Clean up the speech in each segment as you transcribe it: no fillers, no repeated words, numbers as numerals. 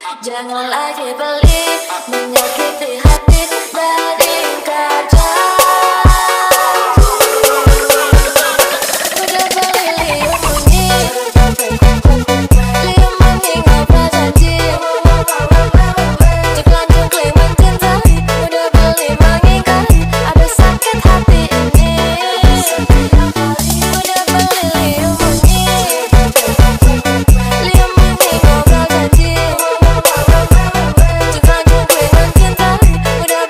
Jangan lagi pelit, menyakiti hati dari kaca. Udah beli liung bunyi, liung bunyi ngobrol janji. Ciklan cikling mencintai, udah beli mengingkari, ada sakit hati ini. Udah beli liung bunyi, liung bunyi ngobrol janji. Ciklan cikling mencintai, udah.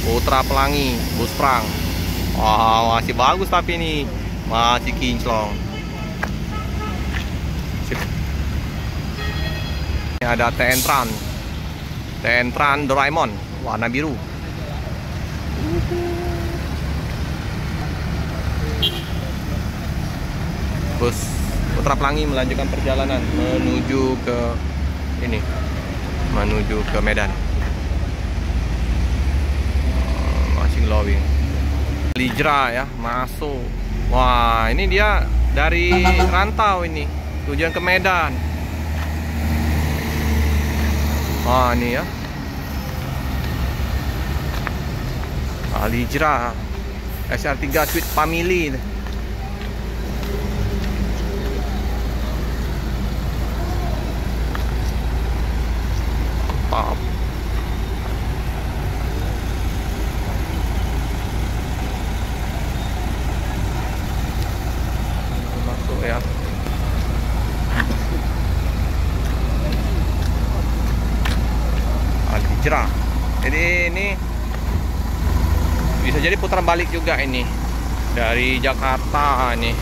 Putra Pelangi, bus perang. Wah, masih bagus tapi ini masih kinclong. Sip. Ini ada TN-Tran Doraemon warna biru. Bus Putra Pelangi melanjutkan perjalanan menuju ke Medan. Glowing Lijra ya masuk. Wah, ini dia dari rantau ini tujuan ke Medan. Wah, ini ya Lijra SR3 Sweet Family. Mantap. Ya. Lijra. Jadi ini bisa jadi putar balik juga ini dari Jakarta ini.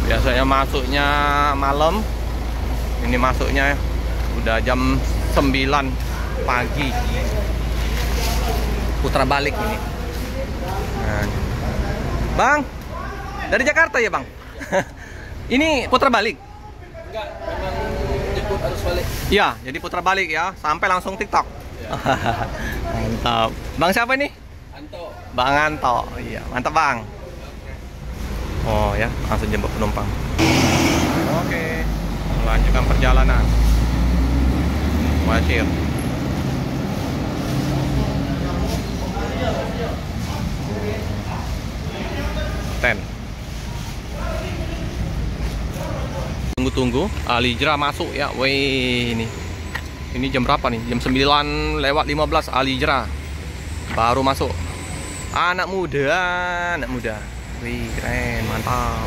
Biasanya masuknya malam. Ini masuknya udah jam 9 pagi. Putar balik ini. Nah. Bang, dari Jakarta ya, Bang? Ini putar balik? Enggak, memang jemput arus balik. Iya, jadi putar balik ya, sampai langsung TikTok. Ya. Mantap. Bang siapa ini? Anto. Bang Anto. Iya, mantap Bang. Oh ya, langsung jemput penumpang. Oke, melanjutkan perjalanan. Wasir. Ten. Tunggu-tunggu, Lijra masuk ya. Wih, ini jam berapa nih? Jam 9:15 Lijra baru masuk. Anak muda. Wih, keren, mantap.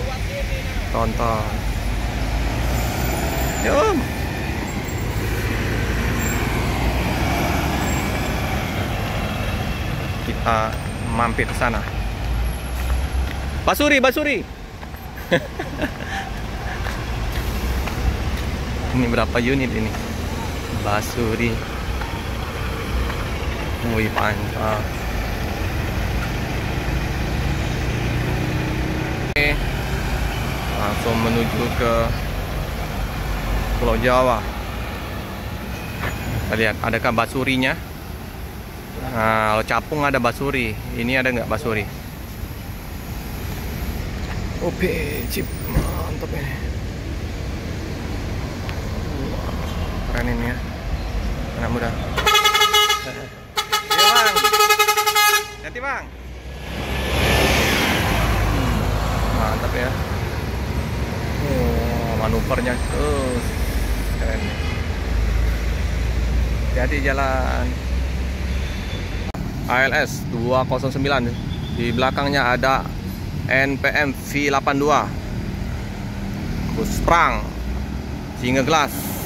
Tonton. Yuk. Kita mampir ke sana. Basuri. Ini berapa unit ini? Basuri. Wih, mantap. Oke. Langsung menuju ke Pulau Jawa. Kita lihat, adakah basurinya? Nah, kalau Capung ada basuri. Ini ada nggak basuri? Oke, chip. Mantap ini. Keren ini ya, anak muda. Iya Bang, ganti Bang. Mantap ya. Oh, manuvernya terus keren. Jadi jalan ALS 209. Di belakangnya ada NPM V82 bus perang single glass.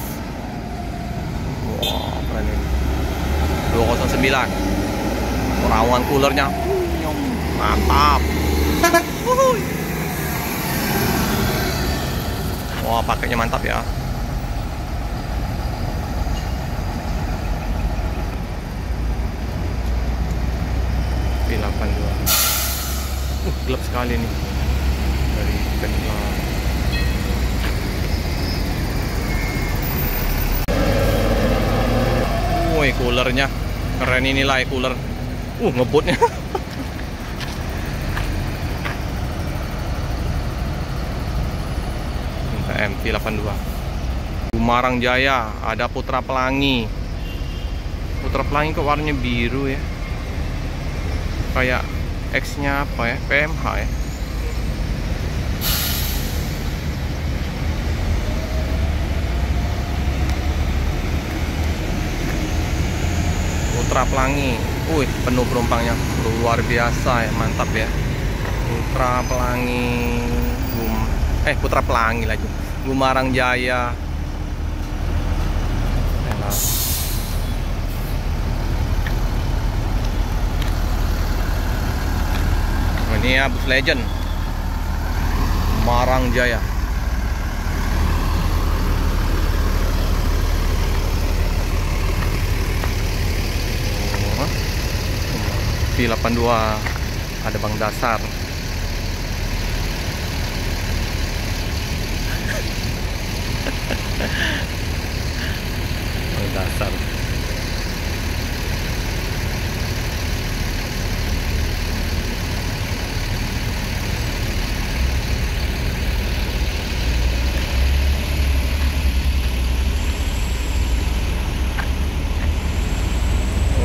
Wow, keren ini. 209. Perawan coolernya. Mantap. Wah, pakainya mantap ya. V82. Gelap sekali nih. Dari kenal. Woi, coolernya keren, inilah cooler Ngebutnya. MT82. Gumarang Jaya, ada Putra Pelangi. Putra Pelangi kok warnanya biru ya? Kayak X-nya apa ya? PMH ya? Putra Pelangi. Wih, penuh penumpangnya. Luar biasa ya, mantap ya. Putra Pelangi. Putra Pelangi lagi. Gumarang Jaya. Enak. Ini ya bus legend. Gumarang Jaya. V82 ada Bang Dasar. Bang Dasar.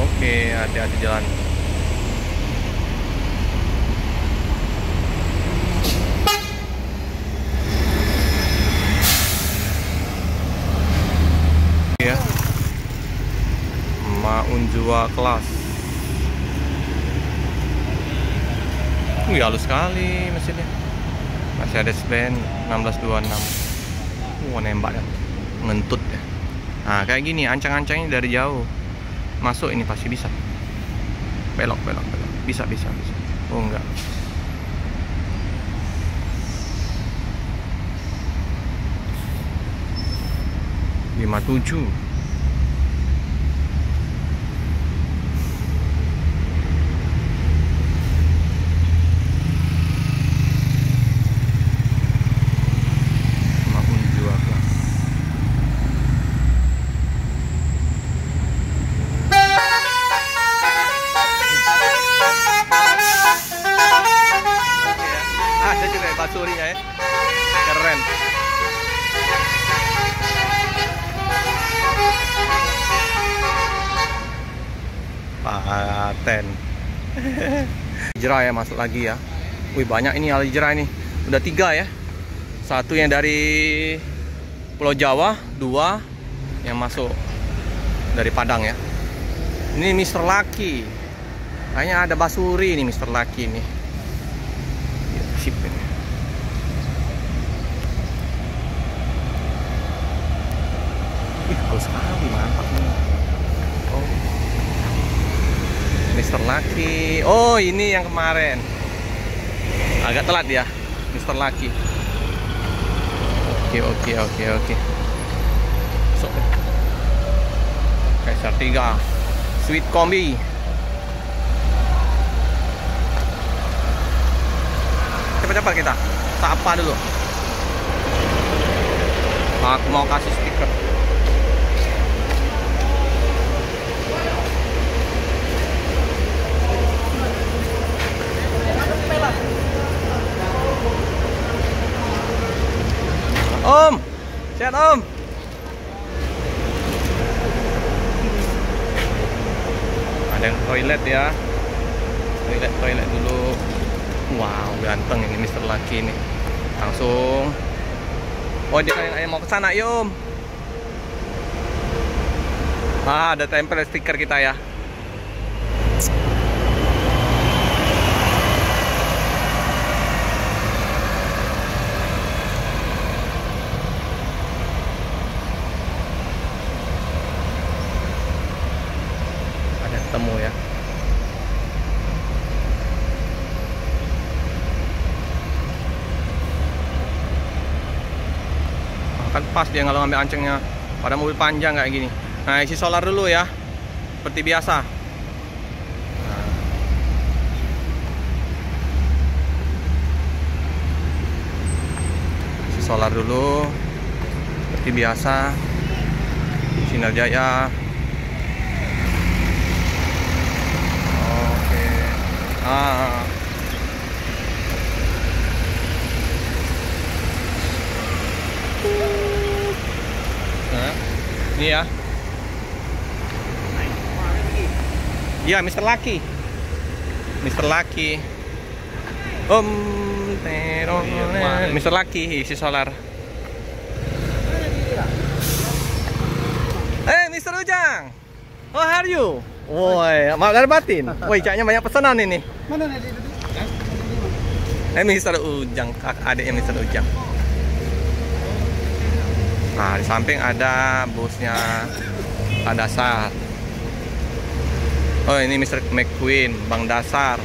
Oke, hati-hati jalan. Unjua kelas. Halus sekali mesinnya. Mercedes-Benz 1626. Nembak kan. Ngentut ya. Nah, kayak gini ancang-ancangnya dari jauh. Masuk ini pasti bisa. Belok. Bisa. Oh enggak. (57) Ada juga ya basurinya ya. Keren. Paten. Hijrah ya masuk lagi ya. Wih, banyak ini Al-Hijrah ini. Udah 3 ya. Satu yang dari Pulau Jawa, 2 yang masuk dari Padang ya. Ini Mr. Lucky. Kayaknya ada basuri ini Mr. Lucky ini. Sip ini. Halus sekali, mantap nih. Oh, Mr. Lucky. Oh, ini yang kemarin. Agak telat ya, Mr. Lucky. Oke. Masuk. Kaisar 3 Sweet Kombi. Cepat kita sapa dulu. Aku mau kasih stiker. Om, sehat Om. Ada yang toilet ya. Toilet dulu. Wow, ganteng ini Mr. Lucky ini. Langsung. Oh, dia mau ke sana, yuk. Ada tempel stiker kita ya. Ada ketemu ya. Kan pas dia kalau ngambil ancengnya pada mobil panjang kayak gini. Nah, isi solar dulu ya, seperti biasa. Nah. Isi solar dulu seperti biasa. Sinar Jaya. ya. Ya, Mr. Lucky. Mr. Lucky. Mr. Lucky isi solar. Mr. Ujang. How are you? Woi, maaf dari batin. Woi, caknya banyak pesanan ini. Mana nih? Mr. Ujang, adiknya Mr. Ujang. Nah, di samping ada busnya Pak Dasar. Oh, ini Mr. McQueen, Bang Dasar.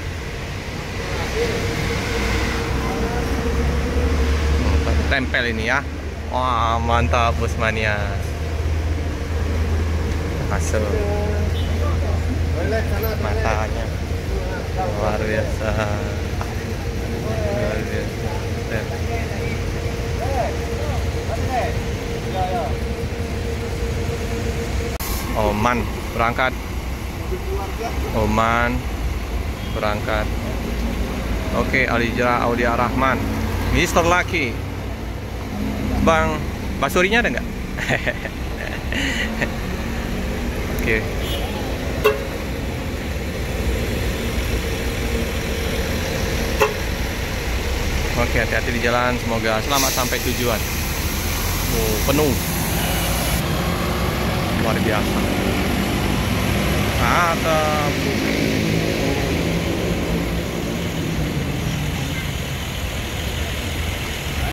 Tempel ini ya. Wah, mantap bus mania. Masuk. Matanya luar biasa. Luar biasa. Oman berangkat. Oman berangkat. Oke, Alijra Aulia Rahman. Mr. Lucky. Bang Basurinya ada nggak? Oke. Oke, hati-hati di jalan. Semoga selamat sampai tujuan. Oh, penuh. Luar biasa.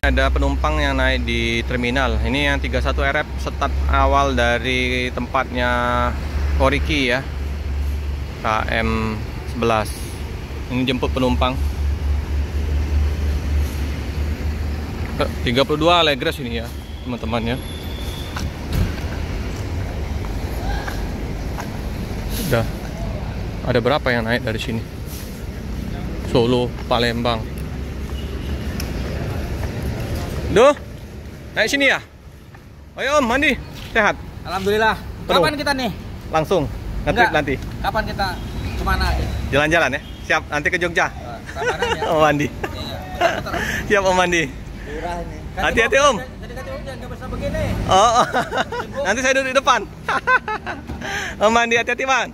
Ada penumpang yang naik di terminal. Ini yang 31 RF start awal dari tempatnya Koriki ya. KM 11. Ini jemput penumpang. 32 Allegres ini ya, teman-teman ya. Sudah. Ada berapa yang naik dari sini? Solo, Palembang. Duh, naik sini ya? Ayo Om, mandi, sehat? Alhamdulillah. Penuh. Kapan kita nih? Langsung, nge-trip nanti. Kapan kita kemana? Jalan-jalan ya? Siap, nanti ke Jogja. Ya? Om mandi. Siap Om mandi. Hati-hati Om. Jadi jangan bisa begini. Oh, nanti saya duduk di depan. Om mandi, hati-hati Bang.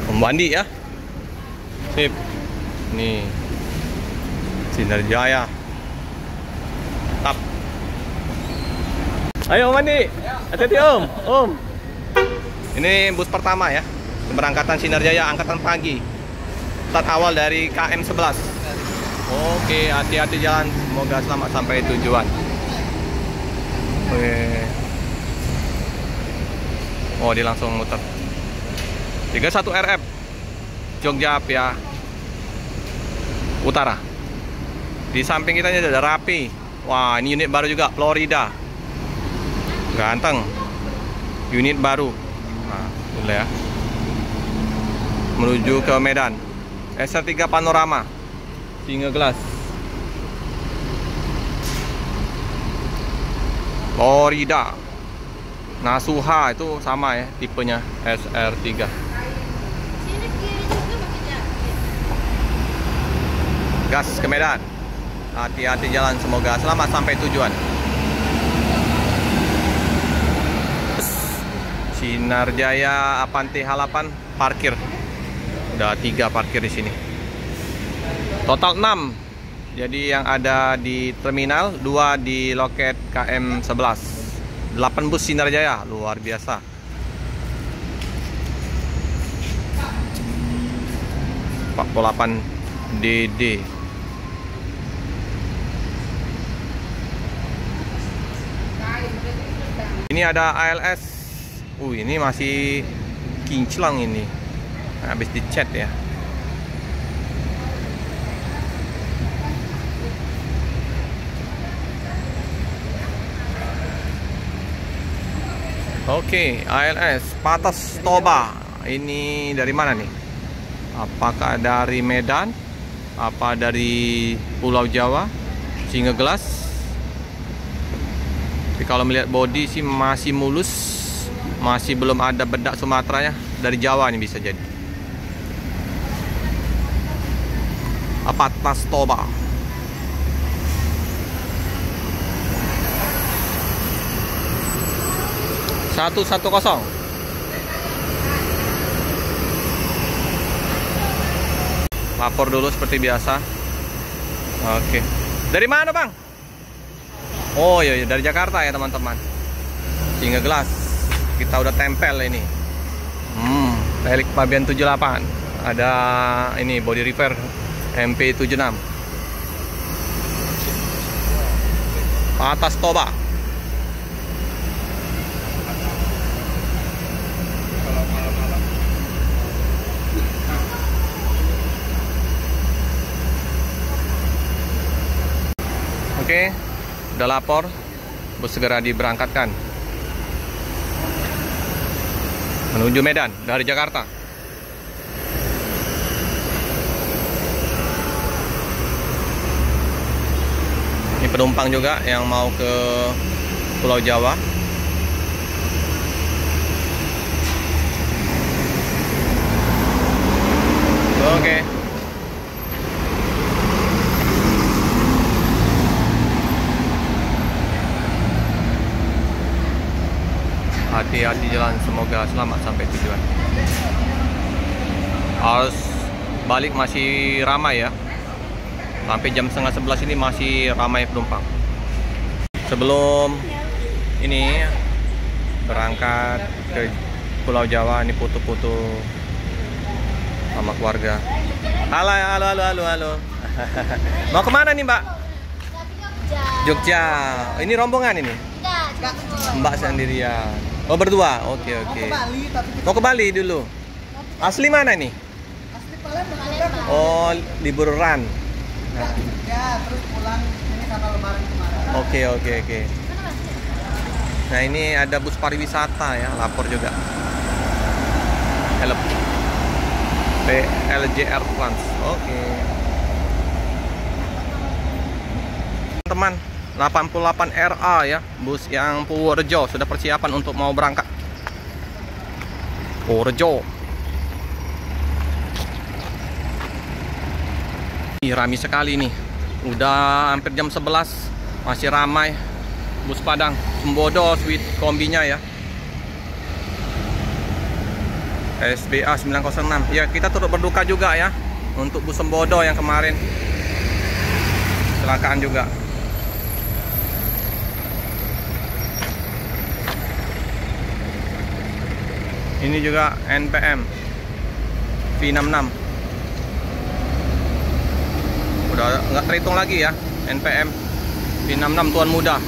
Om mandi ya. Sip. Nih. Sinar Jaya. Tap. Ayo Om mandi. Hati-hati Om. Om. Ini bus pertama ya. Keberangkatan Sinar Jaya angkatan pagi. Start awal dari KM 11. Oke, hati-hati jalan. Semoga selamat sampai tujuan. Oke. Oh, dia langsung muter. 31 RF Jogja Pia Utara. Di samping kita ini ada Rapi. Wah, ini unit baru juga, Florida. Ganteng. Unit baru. Nah, boleh ya. Menuju ke Medan. SR3 Panorama. Single glass. Florida. Nasuha itu sama ya tipenya, SR3. Gas ke Medan. Hati-hati jalan, semoga selamat sampai tujuan. Sinar Jaya Avanti Halapan parkir. Udah 3 parkir di sini. Total 6. Jadi yang ada di terminal, 2 di loket KM 11. 8 bus Sinar Jaya, luar biasa. Pak 8 DD. Ini ada ALS. Ini masih kinclang ini. Habis dicat ya. Oke, ALS Patas Toba. Ini dari mana nih? Apakah dari Medan? Apa dari Pulau Jawa? Single glass. Tapi kalau melihat body sih masih mulus, masih belum ada bedak Sumateranya. Dari Jawa nih bisa jadi. Patas Toba. 110. Lapor dulu seperti biasa. Oke. Dari mana, Bang? Oh iya, dari Jakarta ya, teman-teman. Singa gelas. Kita udah tempel ini. Relic Fabian 78. Ada ini body repair MP76. Atas Toba. Oke, udah lapor, bus segera diberangkatkan menuju Medan dari Jakarta. Ini penumpang juga yang mau ke Pulau Jawa. Oke. Hati-hati jalan, semoga selamat sampai tujuan. Harus balik masih ramai ya. Sampai jam 10:30 ini masih ramai penumpang. Sebelum ini berangkat ke Pulau Jawa, ini foto-foto sama keluarga. Halo. Mau kemana nih, Mbak? Jogja. Ini rombongan ini? Mbak sendirian. Oh, berdua. Oke. Mau ke Bali dulu. Asli mana nih? Asli Palembang. Oh, liburan. Ya, terus pulang ini karena lebaran kemarin. Oke. Nah, ini ada bus pariwisata ya, lapor juga. Help. PLJR Trans. Oke. Teman, 88 RA ya, bus yang Purworejo sudah persiapan untuk mau berangkat. Purworejo. Ramai sekali nih. Udah hampir jam 11 masih ramai. Bus Padang Sembodo Sweet kombinya ya. SBA 906. Ya, kita turut berduka juga ya untuk bus Sembodo yang kemarin kecelakaan juga. Ini juga NPM V66. Udah nggak terhitung lagi ya, NPM V66 Tuan Muda.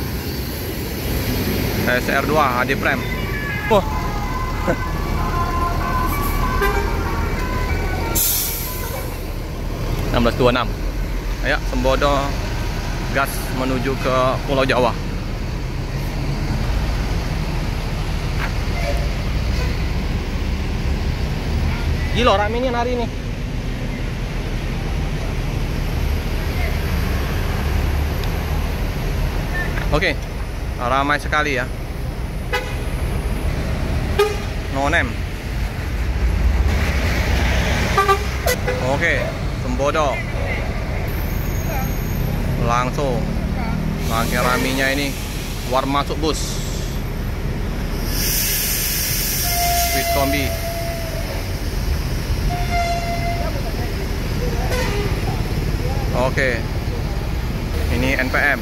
SR2 HD Prem. Wah. Oh. 1626. Ayo, Sembodo gas menuju ke Pulau Jawa. Gila rame nih hari ini. Oke, ramai sekali ya. No name. Oke, Sembodo. Langsung makin raminya ini keluar masuk bus Sweet Kombi. Oke, ini NPM.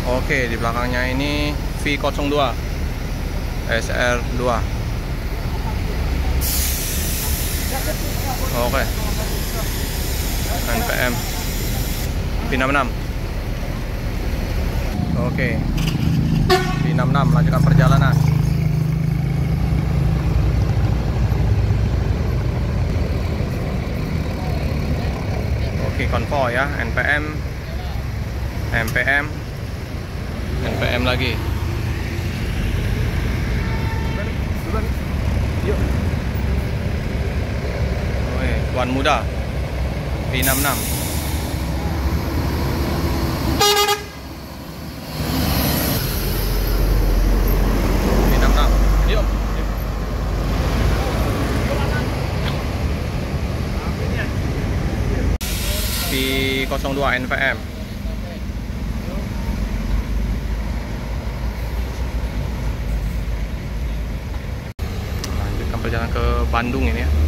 Oke, di belakangnya ini V02 SR2. Oke, NPM V66. Oke, V66 lanjutkan perjalanan. Oke, konvoy ya, NPM lagi. Oke, Tuan Muda V66. Yuk. V02 NPM. perjalanan ke Bandung ini ya.